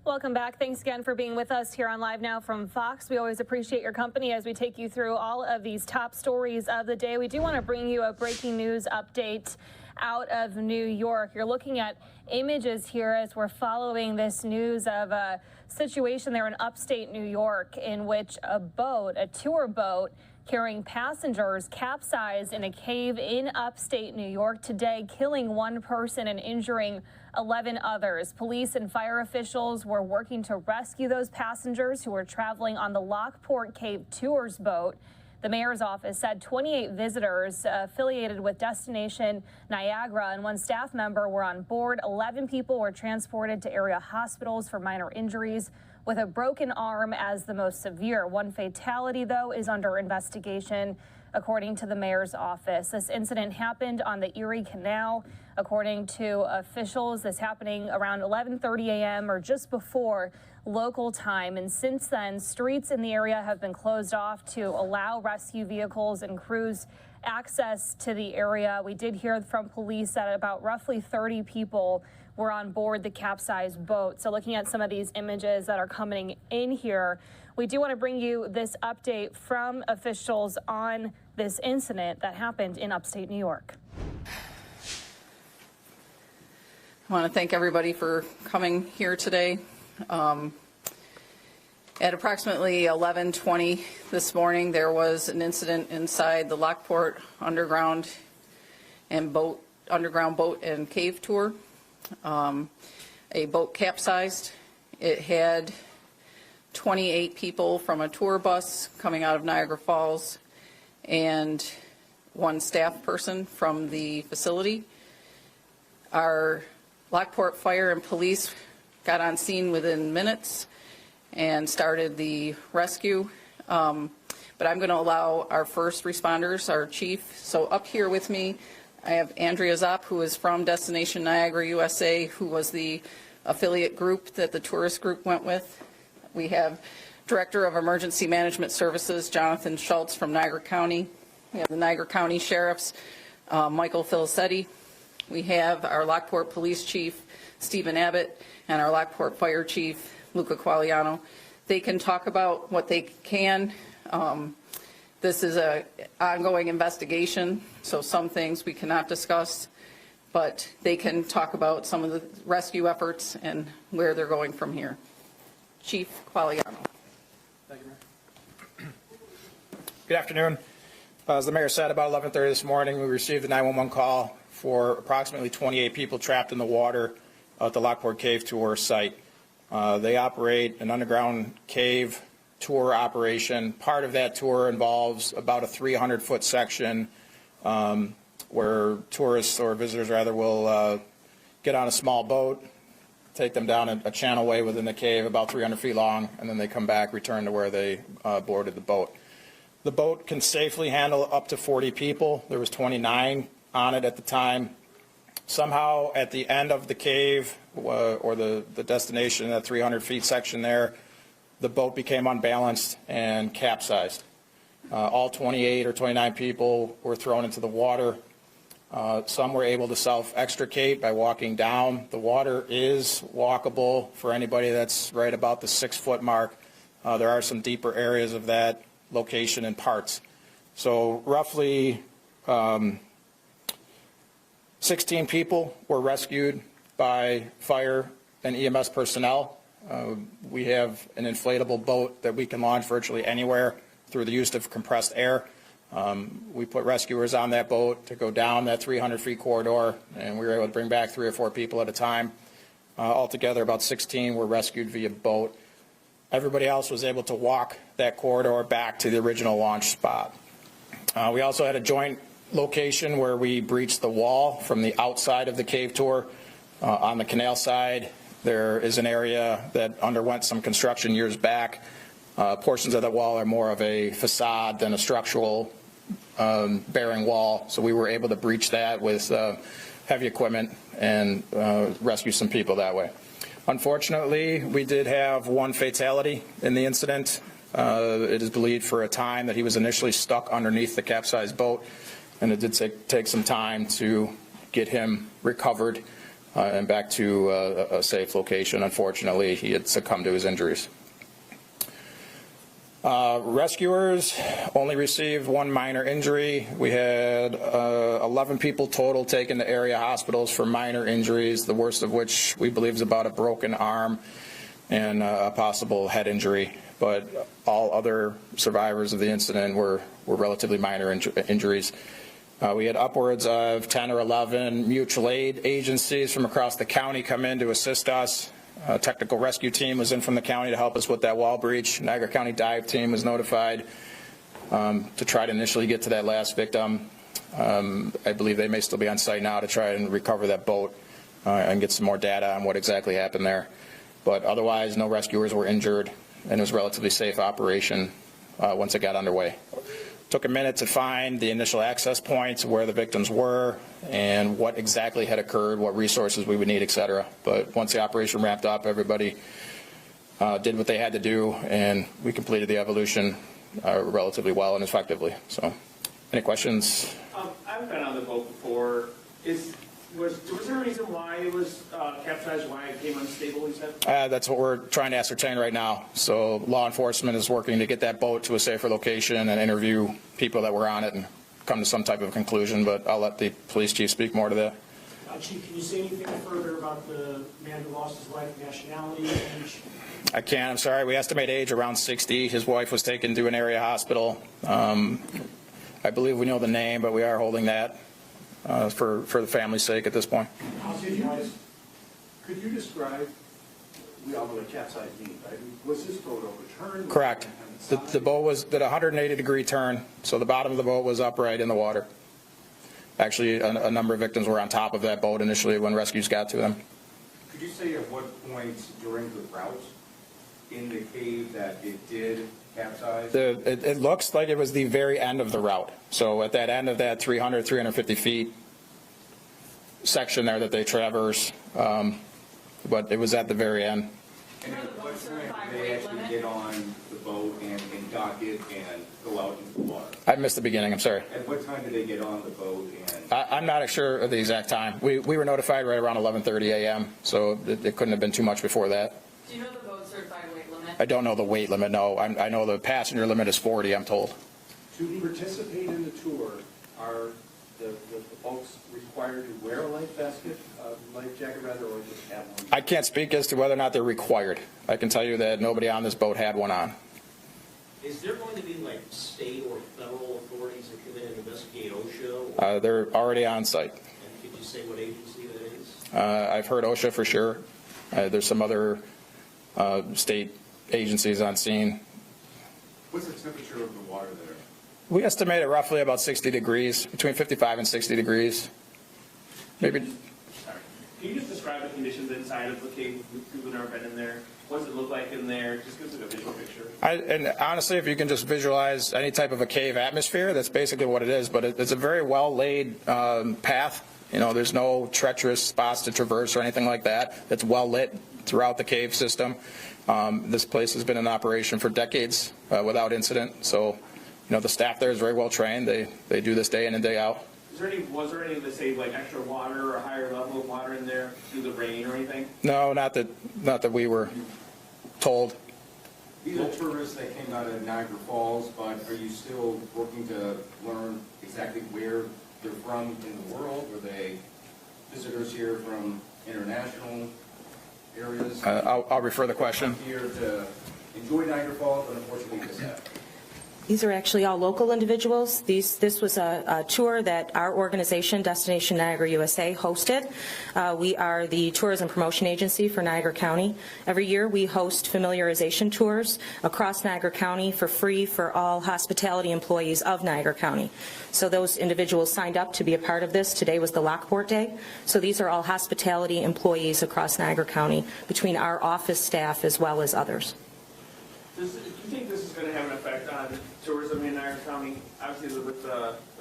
Welcome back. Thanks again for being with us here on Live Now from Fox. We always appreciate your company as we take you through all of these top stories of the day. We do want to bring you a breaking news update out of New York. You're looking at images here as we're following this news of a situation there in upstate New York in which a tour boat carrying passengers capsized in a cave in upstate New York today, killing one person and injuring 11 others. Police and fire officials were working to rescue those passengers who were traveling on the Lockport Cave Tours boat. The mayor's office said 28 visitors affiliated with Destination Niagara and one staff member were on board. 11 people were transported to area hospitals for minor injuries, with a broken arm as the most severe. One fatality, though, is under investigation, according to the mayor's office. This incident happened on the Erie Canal. According to officials, this happening around 11:30 a.m. or just before local time. And since then, streets in the area have been closed off to allow rescue vehicles and crews access to the area. We did hear from police that about roughly 30 people were on board the capsized boat. So looking at some of these images that are coming in here, we do want to bring you this update from officials on this incident that happened in upstate New York. I want to thank everybody for coming here today. At approximately 11:20 this morning, there was an incident inside the Lockport underground boat and cave tour. A boat capsized. It had 28 people from a tour bus coming out of Niagara Falls and one staff person from the facility. Our Lockport Fire and Police got on scene within minutes and started the rescue. But I'm going to allow our first responders, our chief. So up here with me, I have Andrea Zopp, who is from Destination Niagara, USA, who was the affiliate group that the tourist group went with. We have Director of Emergency Management Services, Jonathan Schultz from Niagara County. We have the Niagara County Sheriffs, Michael Filicetti. We have our Lockport Police Chief, Stephen Abbott, and our Lockport Fire Chief, Luca Quagliano. They can talk about what they can. This is an ongoing investigation, so some things we cannot discuss, but they can talk about some of the rescue efforts and where they're going from here. Chief Quagliano. Thank you, Mayor. Good afternoon. As the mayor said, about 11:30 this morning, we received a 911 call for approximately 28 people trapped in the water at the Lockport Cave Tour site. They operate an underground cave tour operation. Part of that tour involves about a 300-foot section where tourists or visitors rather will get on a small boat, take them down a channelway within the cave about 300 feet long, and then they come back, return to where they boarded the boat. The boat can safely handle up to 40 people. There was 29 on it at the time. Somehow at the end of the cave or the destination, that 300 feet section there, the boat became unbalanced and capsized. All 28 or 29 people were thrown into the water. Some were able to self-extricate by walking down. The water is walkable for anybody that's right about the 6-foot mark. There are some deeper areas of that location and parts. So roughly 16 people were rescued by fire and EMS personnel. We have an inflatable boat that we can launch virtually anywhere through the use of compressed air. We put rescuers on that boat to go down that 300-feet corridor, and we were able to bring back 3 or 4 people at a time. Altogether, about 16 were rescued via boat. Everybody else was able to walk that corridor back to the original launch spot. We also had a joint location where we breached the wall from the outside of the cave tour. On the canal side, there is an area that underwent some construction years back. Portions of that wall are more of a facade than a structural bearing wall, so we were able to breach that with heavy equipment and rescue some people that way. Unfortunately, we did have one fatality in the incident. It is believed for a time that he was initially stuck underneath the capsized boat, and it did take some time to get him recovered. and back to a safe location. Unfortunately, he had succumbed to his injuries. Rescuers only received one minor injury. We had 11 people total taken to area hospitals for minor injuries, the worst of which we believe is about a broken arm and a possible head injury. But all other survivors of the incident were relatively minor injuries. We had upwards of 10 or 11 mutual aid agencies from across the county come in to assist us. A technical rescue team was in from the county to help us with that wall breach. Niagara County dive team was notified to try to initially get to that last victim. I believe they may still be on site now to try and recover that boat and get some more data on what exactly happened there. But otherwise, no rescuers were injured, and it was a relatively safe operation once it got underway. Took a minute to find the initial access points, where the victims were, and what exactly had occurred, what resources we would need, etc. But once the operation wrapped up, everybody did what they had to do, and we completed the evolution relatively well and effectively. So, any questions? I've been on the boat before. Was there a reason why it was capsized, why it came unstable, he said? That's what we're trying to ascertain right now. So law enforcement is working to get that boat to a safer location and interview people that were on it and come to some type of conclusion, but I'll let the police chief speak more to that. Chief, can you say anything further about the man who lost his wife, nationality, age? I can't, I'm sorry. We estimate age around 60. His wife was taken to an area hospital. I believe we know the name, but we are holding that for the family's sake at this point. Could you describe, we all know what capsized means, right? Was this boat overturned? Correct. The boat did a 180-degree turn, so the bottom of the boat was upright in the water. Actually, a number of victims were on top of that boat initially when rescues got to them. Could you say at what point during the route in the cave that it did capsize? It looks like it was the very end of the route. So at that end of that 300, 350 feet section there that they traverse, but it was at the very end. And at what point did they actually get on the boat and dock it and go out into the water? I missed the beginning, I'm sorry. At what time did they get on the boat? And I'm not sure of the exact time. We were notified right around 11:30 a.m., so it couldn't have been too much before that. Do you know the boat certified weight limit? I don't know the weight limit, no. I know the passenger limit is 40, I'm told. To participate in the tour, are the folks required to wear a life basket, life jacket rather, or just have one? I can't speak as to whether or not they're required. I can tell you that nobody on this boat had one on. Is there going to be like state or federal authorities that come in and investigate OSHA? They're already on site. And could you say what agency that is? I've heard OSHA for sure. There's some other state agencies on scene. what's the temperature of the water there? We estimate it roughly about 60 degrees, between 55 and 60 degrees. Maybe. Sorry. Can you just describe the conditions inside of the cave? We've never been in there. What does it look like in there? Just give us a visual picture. And honestly, if you can just visualize any type of a cave atmosphere, that's basically what it is. But it's a very well-laid path. You know, there's no treacherous spots to traverse or anything like that. It's well lit throughout the cave system. This place has been in operation for decades without incident. So, you know, the staff there is very well trained. They do this day in and day out. Was there any, let's say, like extra water or higher level of water in there through the rain or anything? No, not that we were told. These are tourists that came out of Niagara Falls, but are you still working to learn exactly where they're from in the world? Were they visitors here from international areas? I'll refer the question. Here to enjoy Niagara Falls, but unfortunately this happened. These are actually all local individuals. This was a tour that our organization, Destination Niagara USA, hosted. We are the tourism promotion agency for Niagara County. Every year we host familiarization tours across Niagara County for free for all hospitality employees of Niagara County. So those individuals signed up to be a part of this. Today was the Lockport Day. So these are all hospitality employees across Niagara County, between our office staff as well as others. Do you think this is going to have an effect on tourism in Niagara County? Obviously, with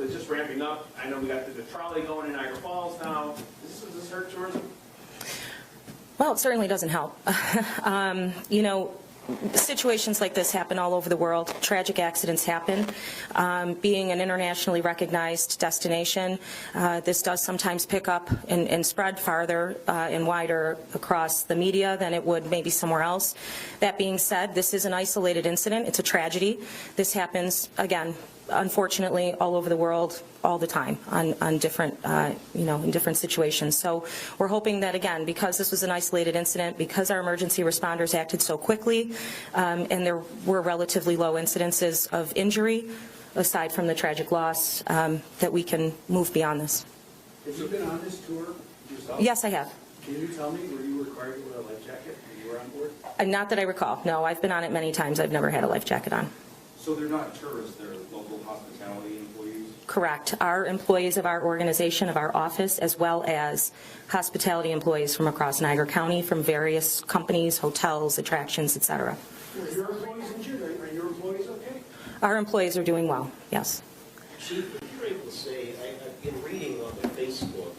it's just ramping up. I know we got the trolley going in Niagara Falls now. Does this hurt tourism? Well, it certainly doesn't help. You know, situations like this happen all over the world. Tragic accidents happen. Being an internationally recognized destination, this does sometimes pick up and spread farther and wider across the media than it would maybe somewhere else. That being said, this is an isolated incident. It's a tragedy. This happens, again, unfortunately, all over the world all the time on different, in different situations. So we're hoping that, again, because this was an isolated incident, because our emergency responders acted so quickly, and there were relatively low incidences of injury, aside from the tragic loss, that we can move beyond this. Have you been on this tour yourself? Yes, I have. Can you tell me, were you required to wear a life jacket when you were on board? Not that I recall. No, I've been on it many times. I've never had a life jacket on. So they're not tourists, they're local hospitality employees? Correct. Our employees of our organization, of our office, as well as hospitality employees from across Niagara County, from various companies, hotels, attractions, et cetera. Were your employees injured? Are your employees okay? Our employees are doing well, yes. Chief, if you're able to say, I've been reading on the Facebook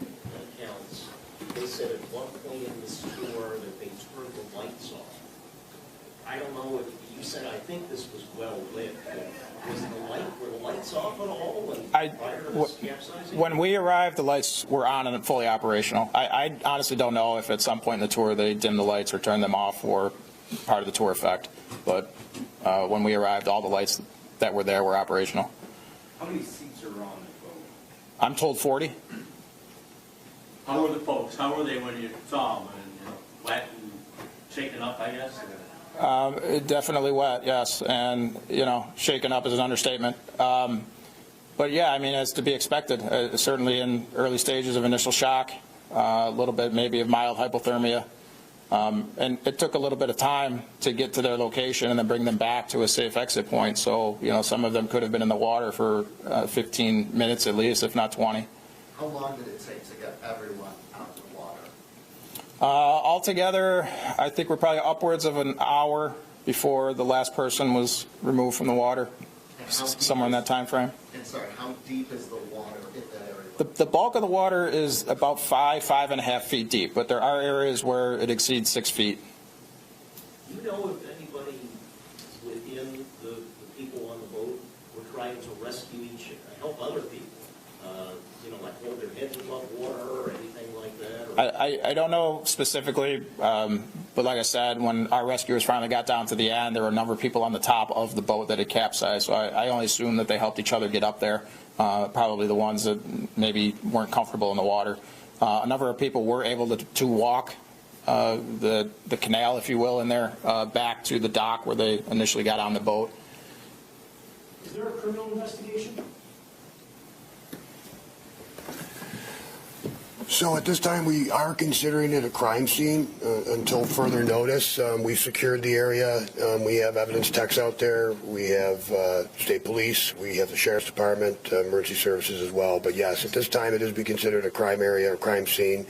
accounts, they said at one point in this tour that they turned the lights off. I don't know if you said, I think this was well lit, but were the lights off at all prior to this capsizing? When we arrived, the lights were on and fully operational. I honestly don't know if at some point in the tour they dimmed the lights or turned them off or part of the tour effect. But when we arrived, all the lights that were there were operational. How many seats are on the boat? I'm told 40. How were the folks? How were they when you saw them? And, wet and shaken up, I guess? Definitely wet, yes, and shaken up is an understatement. But yeah, I mean, as to be expected, certainly in early stages of initial shock, a little bit maybe of mild hypothermia, and it took a little bit of time to get to their location and then bring them back to a safe exit point. So some of them could have been in the water for 15 minutes at least, if not 20. How long did it take to get everyone out of the water? Altogether, I think we're probably upwards of an hour before the last person was removed from the water, somewhere in that time frame. And sorry, how deep is the water in that area? The bulk of the water is about 5.5 feet deep, but there are areas where it exceeds 6 feet. Do you know if anybody within the people on the boat were trying to rescue help other people? Like hold their heads above water or anything like that? I don't know specifically, but like I said, when our rescuers finally got down to the end, there were a number of people on the top of the boat that had capsized. So I only assume that they helped each other get up there, probably the ones that maybe weren't comfortable in the water. A number of people were able to walk the canal, if you will, in there back to the dock where they initially got on the boat. Is there a criminal investigation? So at this time, we are considering it a crime scene until further notice. We secured the area. We have evidence techs out there. We have state police. We have the sheriff's department, emergency services as well. But yes, at this time, it is being considered a crime area, a crime scene,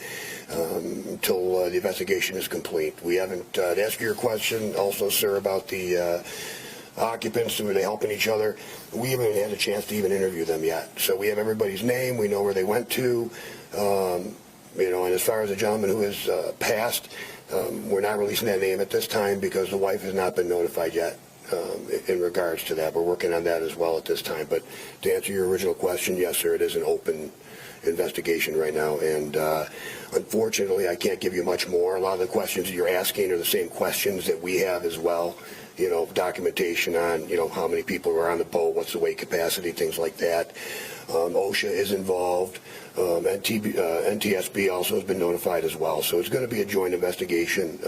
until the investigation is complete. We haven't, to ask your question also, sir, about the occupants, were they helping each other? We haven't had a chance to even interview them yet. So we have everybody's name. We know where they went to. And as far as the gentleman who has passed, we're not releasing that name at this time because the wife has not been notified yet in regards to that. We're working on that as well at this time. But to answer your original question, yes, sir, it is an open investigation right now. And unfortunately, I can't give you much more. A lot of the questions that you're asking are the same questions that we have as well. Documentation on, how many people were on the boat, what's the weight capacity, things like that. OSHA is involved. NTSB also has been notified as well. So it's going to be a joint investigation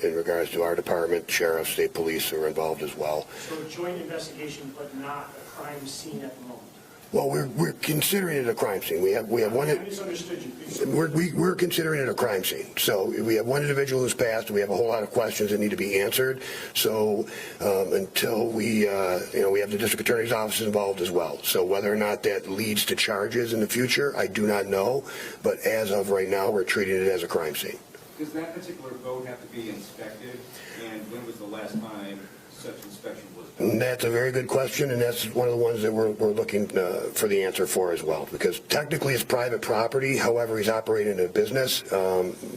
in regards to our department, sheriff, state police are involved as well. So a joint investigation, but not a crime scene at the moment? Well, we're considering it a crime scene. We have one. I misunderstood you. We're considering it a crime scene. So we have one individual who's passed. We have a whole lot of questions that need to be answered. So until we have the district attorney's office involved as well. So whether or not that leads to charges in the future, I do not know. But as of right now, we're treating it as a crime scene. Does that particular boat have to be inspected? And when was the last time such inspection was done? And that's a very good question, and that's one of the ones that we're looking for the answer for as well, because technically it's private property. However, he's operating a business,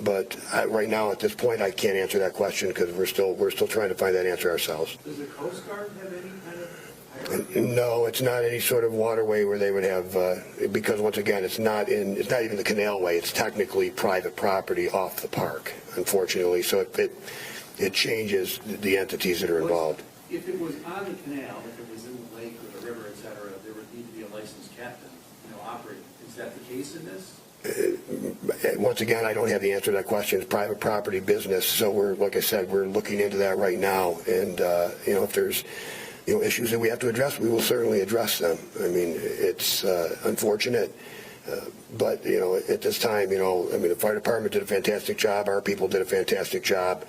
but right now at this point I can't answer that question because we're still trying to find that answer ourselves. Does the Coast Guard have any kind of? No, it's not any sort of waterway where they would have, because once again, it's not even the canalway. It's technically private property off the park, unfortunately. So it changes the entities that are involved. If it was on the canal, if it was in the lake or the river, et cetera, there would need to be a licensed captain, operating. Is that the case in this? Once again, I don't have the answer to that question. It's private property business, so like I said, we're looking into that right now. And if there's issues that we have to address, we will certainly address them. I mean, it's unfortunate, but at this time, the fire department did a fantastic job. Our people did a fantastic job.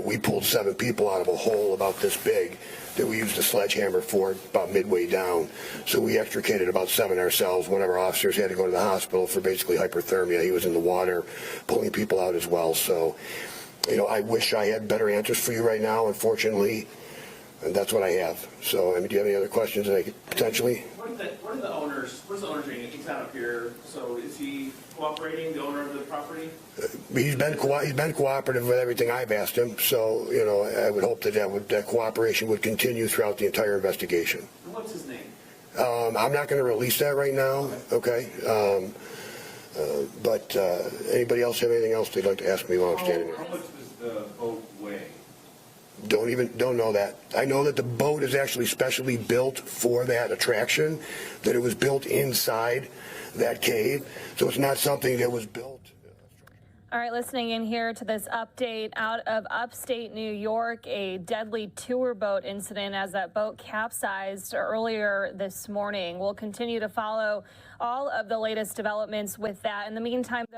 We pulled 7 people out of a hole about this big that we used a sledgehammer for about midway down. So we extricated about 7 ourselves. One of our officers had to go to the hospital for basically hypothermia. He was in the water pulling people out as well. So, I wish I had better answers for you right now. Unfortunately, and that's what I have. So, do you have any other questions that I could potentially? What are the owners? What's the owner doing? He's not up here. So is he cooperating? The owner of the property? He's been cooperative with everything I've asked him. So, I would hope that cooperation would continue throughout the entire investigation. And what's his name? I'm not going to release that right now. Okay. But anybody else have anything else they'd like to ask me while I'm standing How there? much does the boat weigh? Don't know that. I know that the boat is actually specially built for that attraction, that it was built inside that cave, so it's not something that was built. All right, listening in here to this update out of upstate New York, a deadly tour boat incident as that boat capsized earlier this morning. We'll continue to follow all of the latest developments with that. In the meantime, though,